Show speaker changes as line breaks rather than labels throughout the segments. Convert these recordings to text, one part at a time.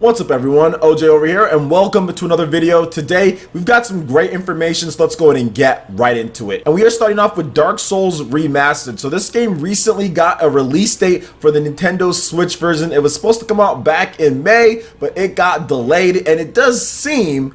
What's up everyone, OJ over here and welcome to another video. Today we've got some great information, so let's go ahead and get right into it. And we are starting off with Dark Souls Remastered. So this game recently got a release date for the Nintendo Switch version. It was supposed to come out back in May, but it got delayed, and it does seem,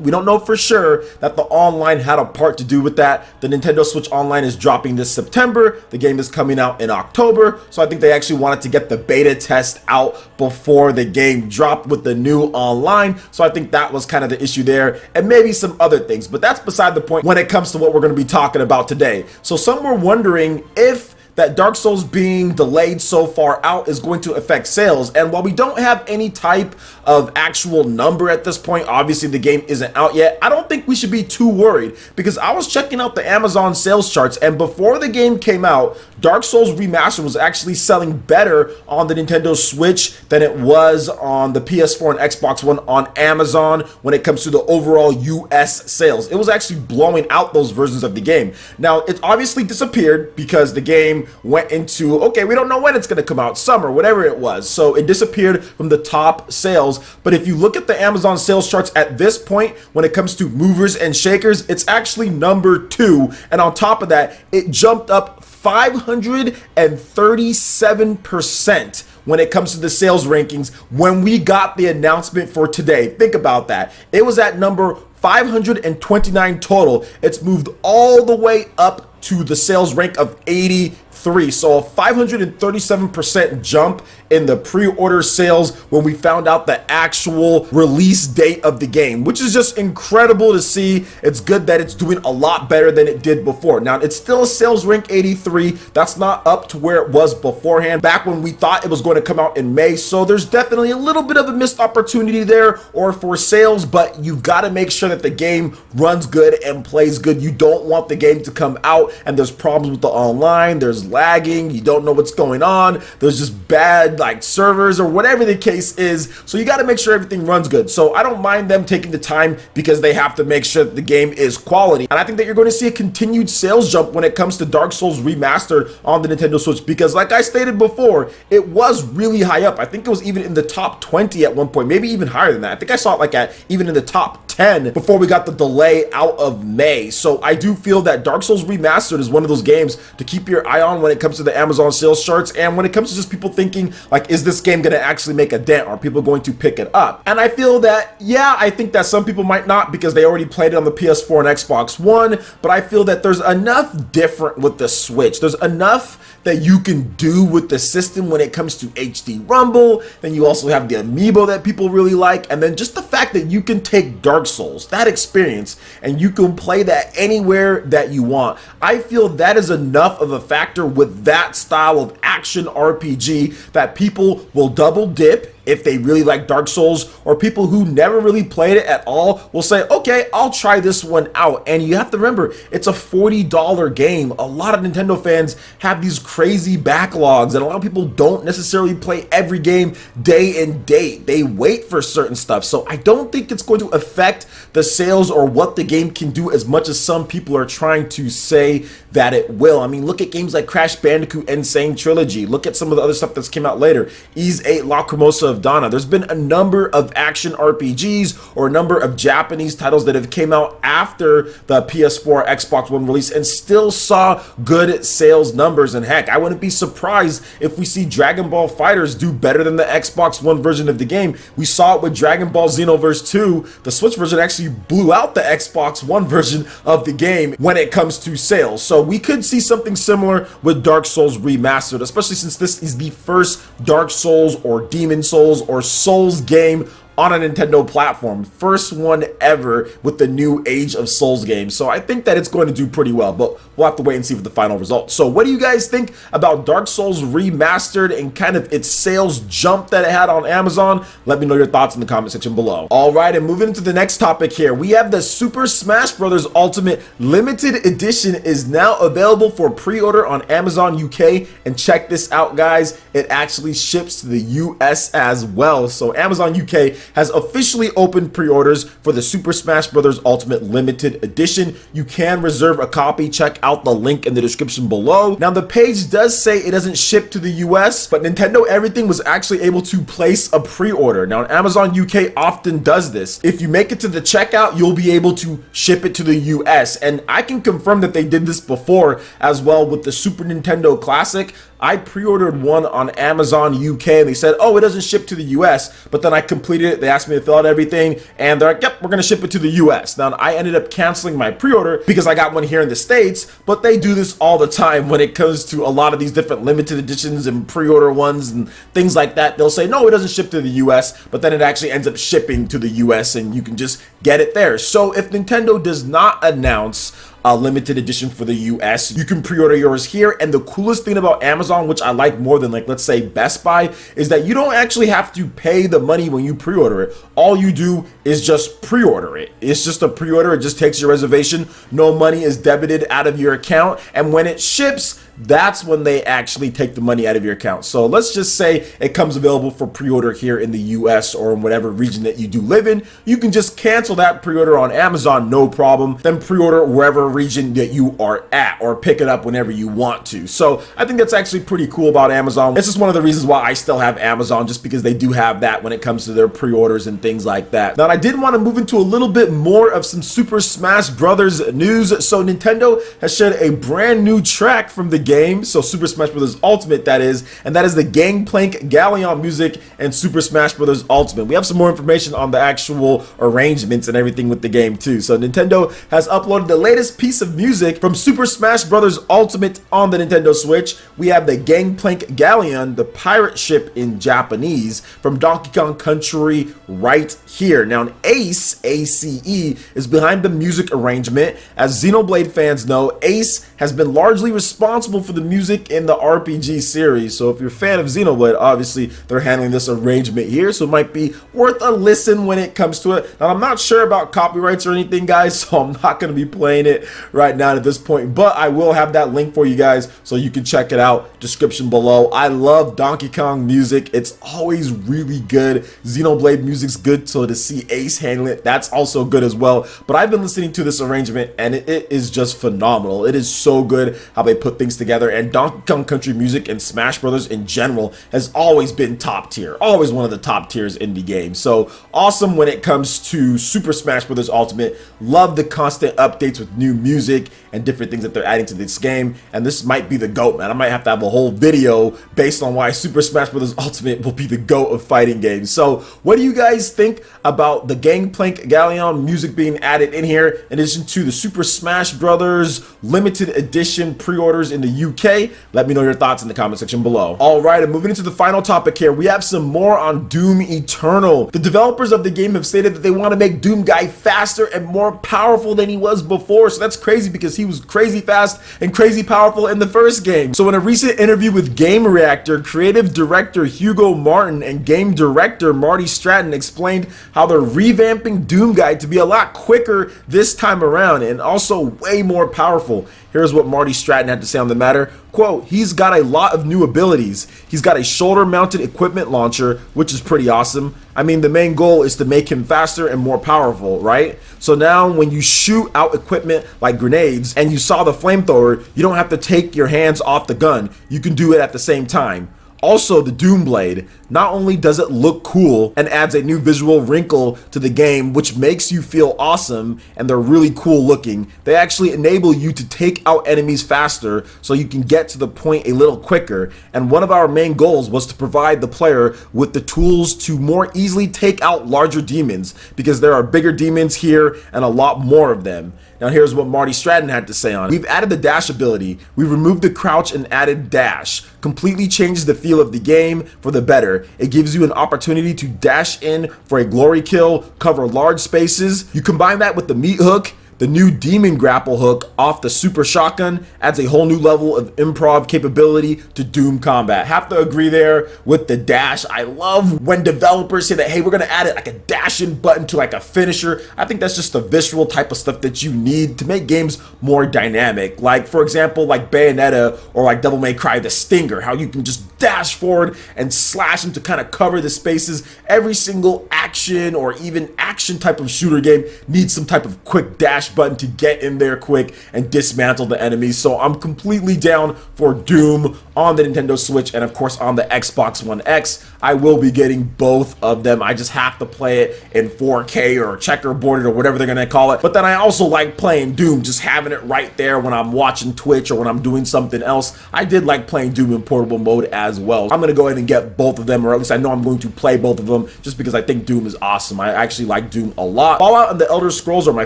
we don't know for sure, that the online had a part to do with that. The Nintendo Switch Online is dropping this September. The game is coming out in October, so I think they actually wanted to get the beta test out before the game dropped with the new online. So I think that was kind of the issue there, and maybe some other things, but that's beside the point when it comes to what we're going to be talking about today. So some were wondering if that Dark Souls being delayed so far out is going to affect sales. And while we don't have any type of actual number at this point, obviously the game isn't out yet, I don't think we should be too worried, because I was checking out the Amazon sales charts, and before the game came out, Dark Souls Remastered was actually selling better on the Nintendo Switch than it was on the PS4 and Xbox One on Amazon when it comes to the overall US sales. It was actually blowing out those versions of the game. Now, it obviously disappeared because the game went into, okay, we don't know when it's going to come out, summer, whatever it was. So it disappeared from the top sales. But if you look at the Amazon sales charts at this point, when it comes to movers and shakers, it's actually number 2. And on top of that, it jumped up 537% when it comes to the sales rankings when we got the announcement for today. Think about that. It was at number 529 total. It's moved all the way up to the sales rank of 83. So a 537% jump in the pre-order sales when we found out the actual release date of the game, which is just incredible to see. It's good that it's doing a lot better than it did before. Now, it's still a sales rank 83. That's not up to where it was beforehand, back when we thought it was going to come out in May. So there's definitely a little bit of a missed opportunity there, or for sales, but you've got to make sure that the game runs good and plays good. You don't want the game to come out and there's problems with the online, there's lagging, you don't know what's going on, there's just bad like servers or whatever the case is. So you got to make sure everything runs good. So I don't mind them taking the time, because they have to make sure that the game is quality. And I think that you're going to see a continued sales jump when it comes to Dark Souls Remastered on the Nintendo Switch, because like I stated before, it was really high up. I think it was even in the top 20 at one point, maybe even higher than that. I think I saw it like at even in the top 10 before we got the delay out of May. So I do feel that Dark Souls Remastered is one of those games to keep your eye on when it comes to the Amazon sales charts, and when it comes to just people thinking like, is this game going to actually make a dent? Are people going to pick it up? And I feel that, yeah, I think that some people might not, because they already played it on the PS4 and Xbox One, but I feel that there's enough different with the Switch. There's enough that you can do with the system when it comes to HD Rumble. Then you also have the amiibo that people really like, and then just the fact that you can take Dark Souls, that experience, and you can play that anywhere that you want. I feel that is enough of a factor with that style of action RPG that people will double dip if they really like Dark Souls, or people who never really played it at all will say, okay, I'll try this one out. And you have to remember, it's a $40 game. A lot of Nintendo fans have these crazy backlogs, and a lot of people don't necessarily play every game day and date. They wait for certain stuff. So I don't think it's going to affect the sales or what the game can do as much as some people are trying to say that it will. I mean, look at games like Crash Bandicoot Insane Trilogy. Look at some of the other stuff that's came out later. Ys 8 Lacrimosa of Dana. There's been a number of action RPGs or a number of Japanese titles that have came out after the PS4 Xbox One release and still saw good sales numbers. And heck, I wouldn't be surprised if we see Dragon Ball FighterZ do better than the Xbox One version of the game. We saw it with Dragon Ball Xenoverse 2. The Switch version actually blew out the Xbox One version of the game when it comes to sales. So we could see something similar with Dark Souls Remastered, especially since this is the first Dark Souls or Demon Souls or Souls game on a Nintendo platform. First one ever with the new Age of Souls game. So I think that it's going to do pretty well, but we'll have to wait and see for the final result. So what do you guys think about Dark Souls Remastered and kind of its sales jump that it had on Amazon? Let me know your thoughts in the comment section below. All right, and moving into the next topic here, we have the Super Smash Bros. Ultimate Limited Edition is now available for pre-order on Amazon UK. And check this out, guys. It actually ships to the US as well. So Amazon UK has officially opened pre-orders for the Super Smash Bros. Ultimate Limited Edition. You can reserve a copy. Check out the link in the description below. Now, the page does say it doesn't ship to the US, but Nintendo Everything was actually able to place a pre-order. Now, Amazon UK often does this. If you make it to the checkout, you'll be able to ship it to the US, and I can confirm that they did this before as well with the Super Nintendo Classic. I pre-ordered one on Amazon UK and they said, oh, it doesn't ship to the US, but then I completed it. They asked me to fill out everything and they're like, yep, we're gonna ship it to the US. Now, I ended up canceling my pre-order because I got one here in the States, but they do this all the time when it comes to a lot of these different limited editions and pre-order ones and things like that. They'll say, no, it doesn't ship to the US, but then it actually ends up shipping to the US and you can just get it there. So if Nintendo does not announce a limited edition for the US, you can pre-order yours here. And the coolest thing about Amazon, which I like more than, like, let's say Best Buy, is that you don't actually have to pay the money when you pre-order it. All you do is just pre-order it. It's just a pre-order. It just takes your reservation. No money is debited out of your account, and when it ships, that's when they actually take the money out of your account. So let's just say it comes available for pre-order here in the US or in whatever region that you do live in. You can just cancel that pre-order on Amazon, no problem. Then pre-order wherever region that you are at, or pick it up whenever you want to. So I think that's actually pretty cool about Amazon. It's just one of the reasons why I still have Amazon, just because they do have that when it comes to their pre-orders and things like that. Now, I did want to move into a little bit more of some Super Smash Bros. News. So Nintendo has shared a brand new track from the game, so Super Smash Bros. Ultimate, that is, and that is the Gangplank Galleon music and Super Smash Bros. Ultimate. We have some more information on the actual arrangements and everything with the game too. So Nintendo has uploaded the latest piece of music from Super Smash Bros. Ultimate on the Nintendo Switch. We have the Gangplank Galleon, the pirate ship in Japanese, from Donkey Kong Country right here. Now, Ace, A-C-E, is behind the music arrangement. As Xenoblade fans know, Ace has been largely responsible for the music in the RPG series. So if you're a fan of Xenoblade, obviously they're handling this arrangement here, so it might be worth a listen when it comes to it. Now, I'm not sure about copyrights or anything, guys, so I'm not going to be playing it right now at this point, but I will have that link for you guys so you can check it out. Description below. I love Donkey Kong music. It's always really good. Xenoblade music's good, so to see Ace handle it, that's also good as well. But I've been listening to this arrangement and it is just phenomenal. It is so good how they put things together, and Donkey Kong Country music and Smash Brothers in general has always been top tier, always one of the top tiers in the game. So awesome when it comes to Super Smash Bros. Ultimate. Love the constant updates with new music and different things that they're adding to this game, and this might be the GOAT, man. I might have to have a whole video based on why Super Smash Bros. Ultimate will be the GOAT of fighting games. So what do you guys think about the Gangplank Galleon music being added in here, in addition to the Super Smash Bros. Limited Edition pre-orders in the UK? Let me know your thoughts in the comment section below. All right, and moving into the final topic here, we have some more on Doom Eternal. The developers of the game have stated that they want to make Doom Guy faster and more powerful than he was before. So that's crazy because he was crazy fast and crazy powerful in the first game. So in a recent interview with Game Reactor, creative director Hugo Martin and game director Marty Stratton explained how they're revamping Doom Guy to be a lot quicker this time around and also way more powerful. Here's what Marty Stratton had to say on the matter. Quote, he's got a lot of new abilities. He's got a shoulder-mounted equipment launcher, which is pretty awesome. I mean, the main goal is to make him faster and more powerful, right? So now when you shoot out equipment like grenades and you saw the flamethrower, you don't have to take your hands off the gun. You can do it at the same time. Also, the Doom Blade, not only does it look cool and adds a new visual wrinkle to the game, which makes you feel awesome, and they're really cool looking, they actually enable you to take out enemies faster so you can get to the point a little quicker. And one of our main goals was to provide the player with the tools to more easily take out larger demons, because there are bigger demons here and a lot more of them. Now here's what Marty Stratton had to say on it. We've added the dash ability. We removed the crouch and added dash. Completely changes the feel of the game for the better. It gives you an opportunity to dash in for a glory kill, cover large spaces. You combine that with the meat hook. The new demon grapple hook off the super shotgun adds a whole new level of improv capability to Doom combat. Have to agree there with the dash. I love when developers say that, hey, we're gonna add it like a dash in button to like a finisher. I think that's just the visceral type of stuff that you need to make games more dynamic. Like, for example, like Bayonetta or like Devil May Cry the Stinger, how you can just dash forward and slash them to kind of cover the spaces. Every single action action or even action type of shooter game needs some type of quick dash button to get in there quick and dismantle the enemies. So I'm completely down for Doom on the Nintendo Switch, and of course on the Xbox One X. I will be getting both of them. I just have to play it in 4K or checkerboarded or whatever they're gonna call it. But then I also like playing Doom, just having it right there when I'm watching Twitch or when I'm doing something else. I did like playing Doom in portable mode as well. I'm gonna go ahead and get both of them, or at least I know I'm going to play both of them, just because I think Doom is awesome. I actually like Doom a lot. Fallout and the Elder Scrolls are my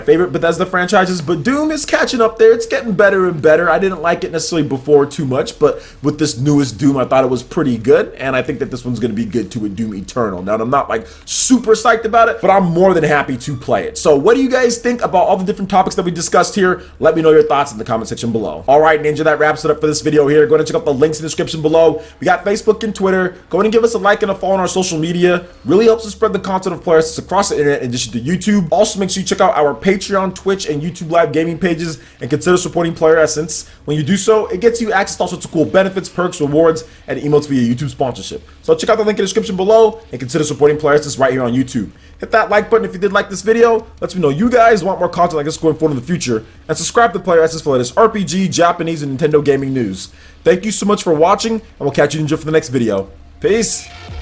favorite Bethesda franchises, but Doom is catching up there. It's getting better and better. I didn't like it necessarily before too much, but with this newest Doom, I thought it was pretty good, and I think that this one's gonna be good too with Doom Eternal. Now, I'm not like super psyched about it, but I'm more than happy to play it. So what do you guys think about all the different topics that we discussed here? Let me know your thoughts in the comment section below. All right, Ninja, that wraps it up for this video here. Go ahead and check out the links in the description below. We got Facebook and Twitter. Go ahead and give us a like and a follow on our social media. Really helps us spread the content of PlayerEssence across the internet in addition to YouTube. Also, make sure you check out our Patreon, Twitch, and YouTube live gaming pages and consider supporting PlayerEssence. When you do so, it gets you access to all sorts of cool benefits, perks, rewards, and emotes via YouTube sponsorship. So check out the link in the description below and consider supporting PlayerEssence right here on YouTube. Hit that like button if you did like this video. Let me know you guys want more content like this going forward in the future. And subscribe to PlayerEssence for the latest RPG, Japanese, and Nintendo gaming news. Thank you so much for watching, and we'll catch you, Ninja, for the next video. Peace!